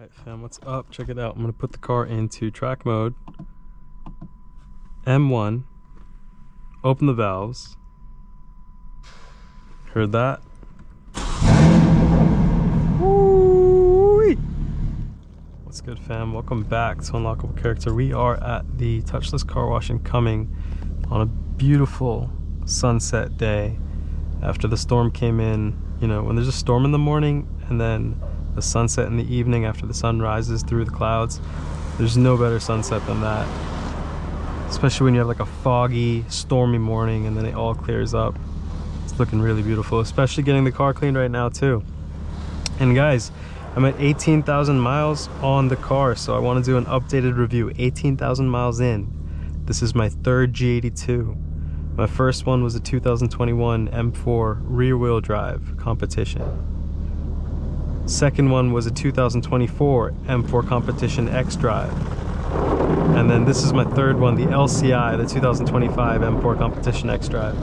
Alright fam, what's up? Check it out. I'm going to put the car into track mode. M1. Open the valves. Heard that? Woo-wee! What's good fam? Welcome back to Unlockable Character. We are at the touchless car wash in Cumming on a beautiful sunset day after the storm came in. You know, when there's a storm in the morning and then the sunset in the evening after the sun rises through the clouds, there's no better sunset than that. Especially when you have like a foggy, stormy morning and then it all clears up. It's looking really beautiful, especially getting the car cleaned right now too. And guys, I'm at 18,000 miles on the car, so I want to do an updated review. 18,000 miles in. This is my third G82. My first one was a 2021 M4 rear-wheel drive competition. Second one was a 2024 M4 competition Xdrive. And then this is my third one, the LCI, the 2025 M4 competition Xdrive.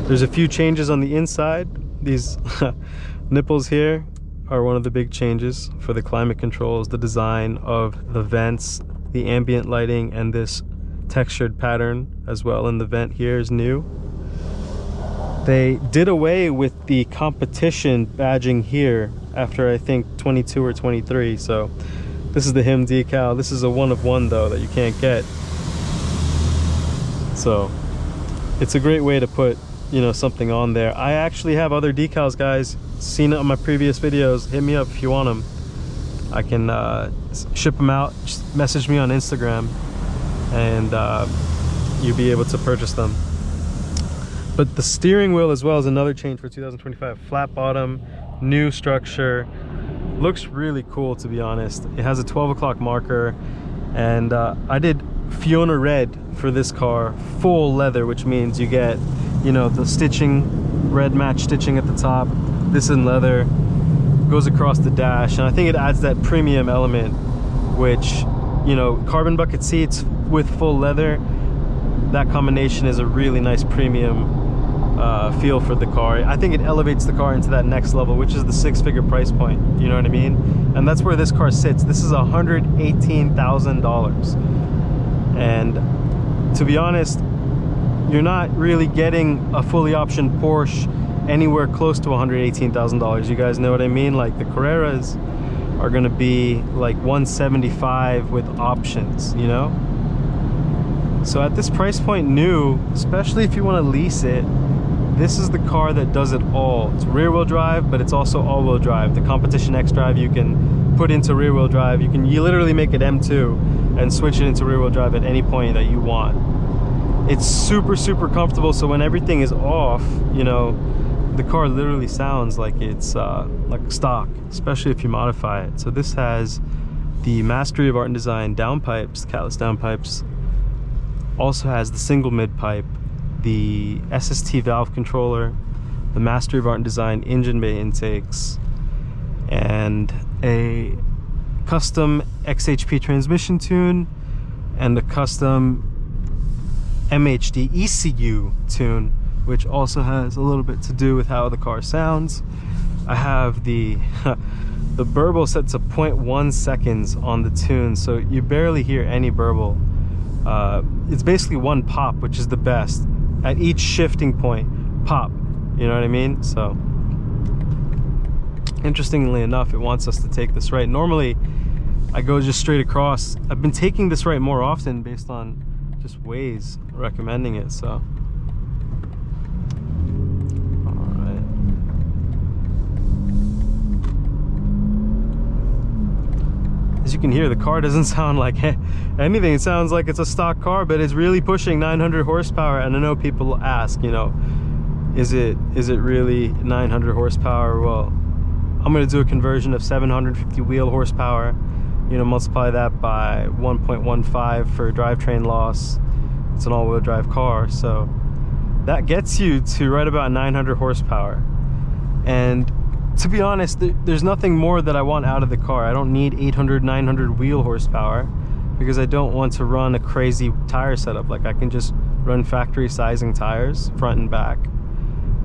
There's a few changes on the inside. These nipples here are one of the big changes for the climate controls, the design of the vents, the ambient lighting, and this textured pattern as well in the vent here is new. They did away with the competition badging here after I think 22 or 23, so this is the HIM decal. This is a one of one though that you can't get, so it's a great way to put, you know, something on there. I actually have other decals, guys. Seen it on my previous videos. Hit me up if you want them. I can ship them out. Just message me on Instagram and you'll be able to purchase them. But the steering wheel as well is another change for 2025. Flat bottom, new structure. Looks really cool, to be honest. It has a 12 o'clock marker, and I did Fiona Red for this car, full leather, which means you get, you know, the stitching, red match stitching at the top. This in leather, goes across the dash, and I think it adds that premium element, which, you know, carbon bucket seats with full leather, that combination is a really nice premium feel for the car. I think it elevates the car into that next level, which is the six-figure price point, you know what I mean? And that's where this car sits. This is $118,000, and to be honest, you're not really getting a fully optioned Porsche anywhere close to $118,000. You guys know what I mean? Like the Carreras are gonna be like $175,000 with options, you know? So at this price point new, especially if you want to lease it, this is the car that does it all. It's rear-wheel drive, but it's also all-wheel drive. The competition Xdrive you can put into rear-wheel drive. You literally make it M2 and switch it into rear-wheel drive at any point that you want. It's super, super comfortable, so when everything is off, you know, the car literally sounds like it's like stock, especially if you modify it. So this has the Mastery of Art and Design downpipes, catless downpipes. Also has the single mid pipe, the SST valve controller, the Mastery of Art and Design engine bay intakes, and a custom XHP transmission tune and a custom MHD ECU tune, which also has a little bit to do with how the car sounds. I have the the burble set to 0.1 seconds on the tune, so you barely hear any burble. It's basically one pop, which is the best. At each shifting point, pop. You know what I mean? So, interestingly enough, it wants us to take this right. Normally, I go just straight across. I've been taking this right more often based on just Waze recommending it, so. Alright. As you can hear, the car doesn't sound like anything. It sounds like it's a stock car, but it's really pushing 900 horsepower. And I know people ask, you know, is it really 900 horsepower? Well, I'm going to do a conversion of 750 wheel horsepower, you know, multiply that by 1.15 for drivetrain loss. It's an all-wheel drive car, so that gets you to right about 900 horsepower. And to be honest, there's nothing more that I want out of the car. I don't need 800, 900 wheel horsepower because I don't want to run a crazy tire setup. Like, I can just run factory sizing tires, front and back.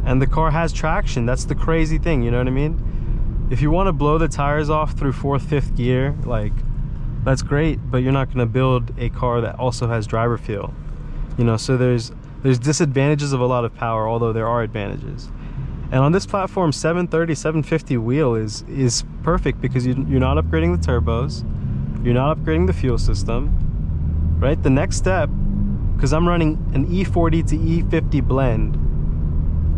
And the car has traction. That's the crazy thing, you know what I mean? If you want to blow the tires off through 4th, 5th gear, like, that's great, but you're not going to build a car that also has driver feel. You know, so there's disadvantages of a lot of power, although there are advantages. And on this platform, 730, 750 wheel is perfect because you're not upgrading the turbos, you're not upgrading the fuel system, right? The next step, because I'm running an E40 to E50 blend,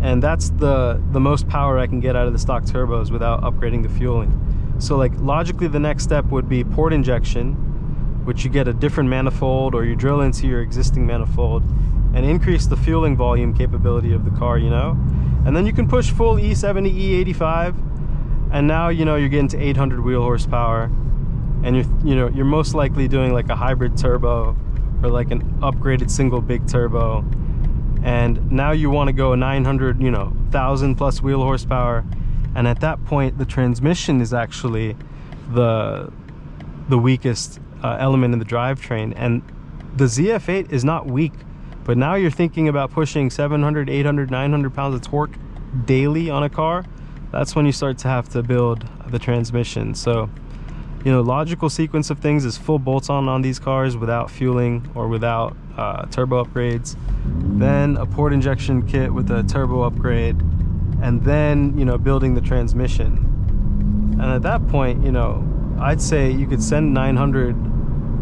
and that's the most power I can get out of the stock turbos without upgrading the fueling. So like logically the next step would be port injection, which you get a different manifold, or you drill into your existing manifold and increase the fueling volume capability of the car, you know? And then you can push full E70, E85, and now, you know, you're getting to 800 wheel horsepower, and you're most likely doing like a hybrid turbo or like an upgraded single big turbo. And now you want to go 900, 1,000 plus wheel horsepower. And at that point, the transmission is actually the weakest element in the drivetrain. And the ZF8 is not weak, but now you're thinking about pushing 700, 800, 900 pounds of torque daily on a car. That's when you start to have to build the transmission. So, logical sequence of things is full bolt-on on these cars without fueling or without turbo upgrades. Then a port injection kit with a turbo upgrade. And then, building the transmission. And at that point, I'd say you could send 900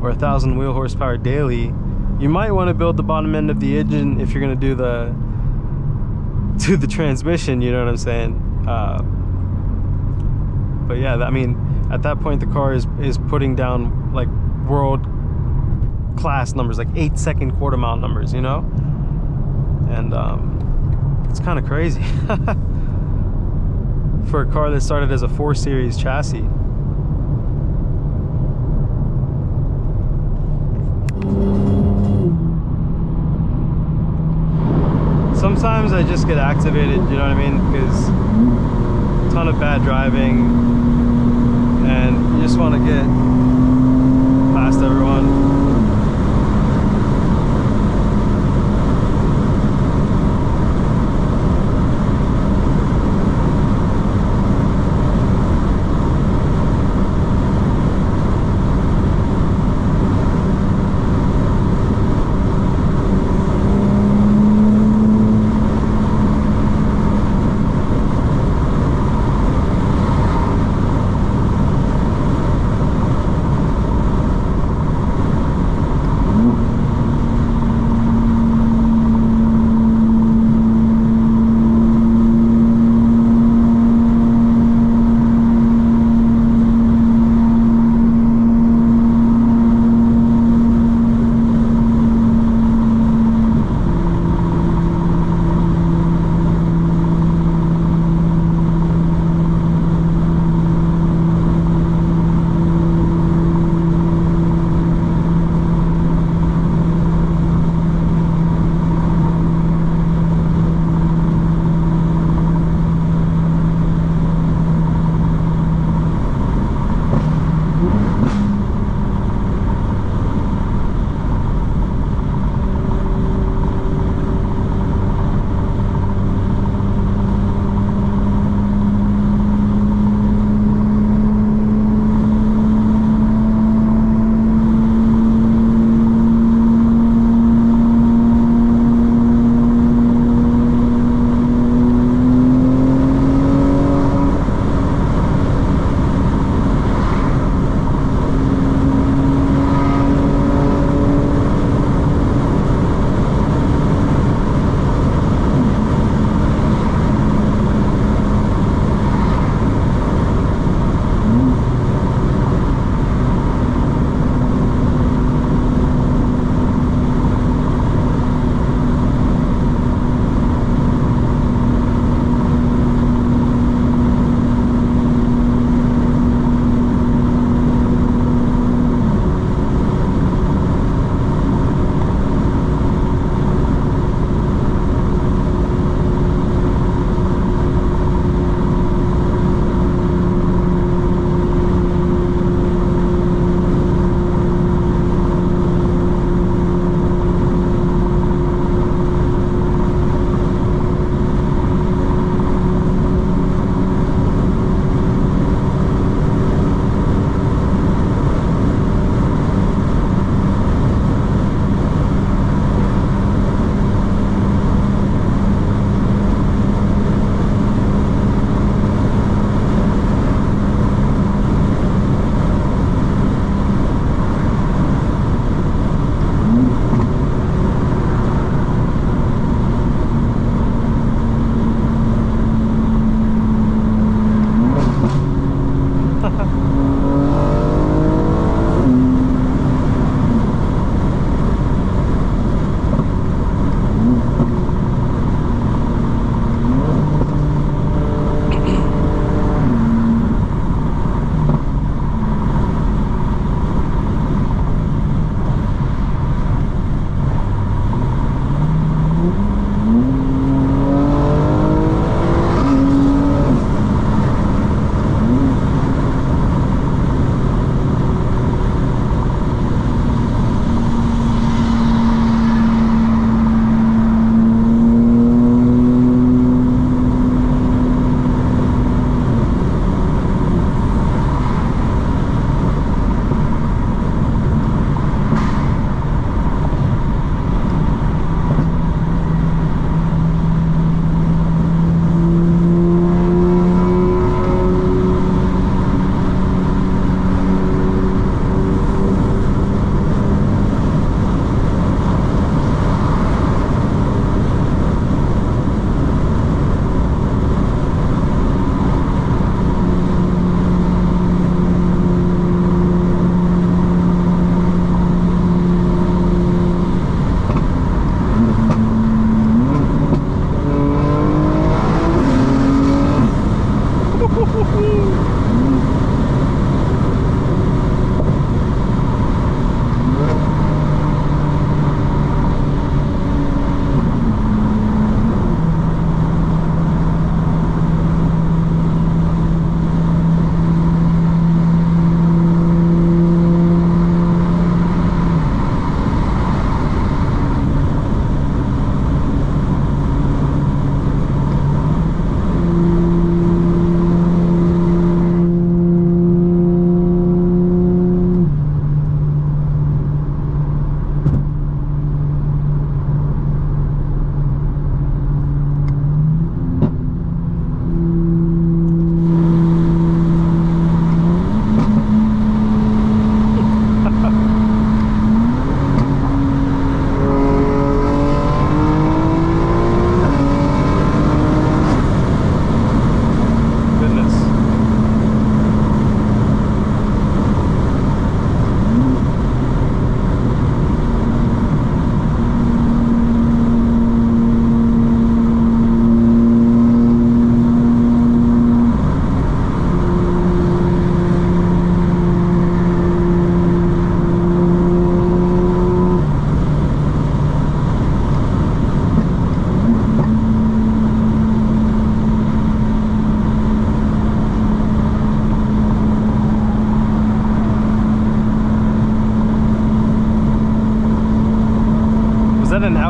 or 1,000 wheel horsepower daily. You might want to build the bottom end of the engine if you're going to do the transmission, you know what I'm saying? But yeah, I mean, at that point, the car is putting down like world class numbers, like 8-second quarter mile numbers, And it's kind of crazy for a car that started as a 4 Series chassis. Sometimes I just get activated, you know what I mean? Because a ton of bad driving and you just want to get past everyone.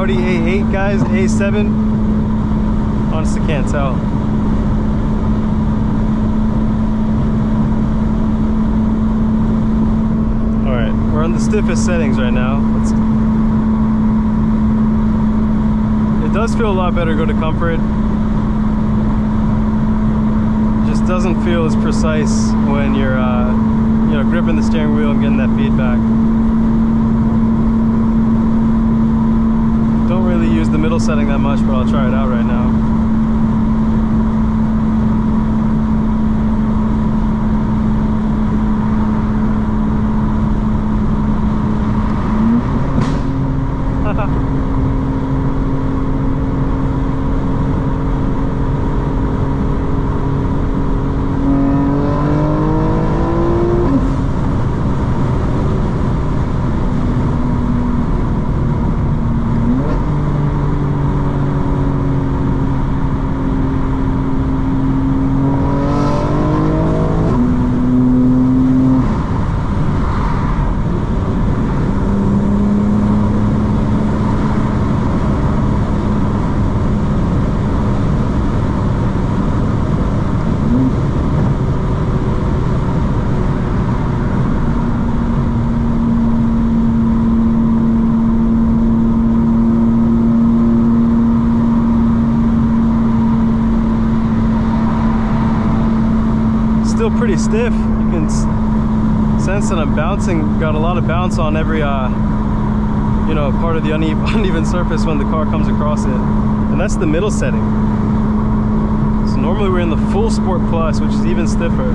Audi A8, guys, A7. Honestly, can't tell. All right, we're on the stiffest settings right now. It does feel a lot better to go to comfort. Just doesn't feel as precise when you're, you know, gripping the steering wheel and getting that feedback. Don't really use the middle setting that much, but I'll try it out right now. Still pretty stiff. You can sense that I'm bouncing, got a lot of bounce on every you know, part of the uneven surface when the car comes across it, and that's the middle setting. So normally we're in the full sport plus, which is even stiffer.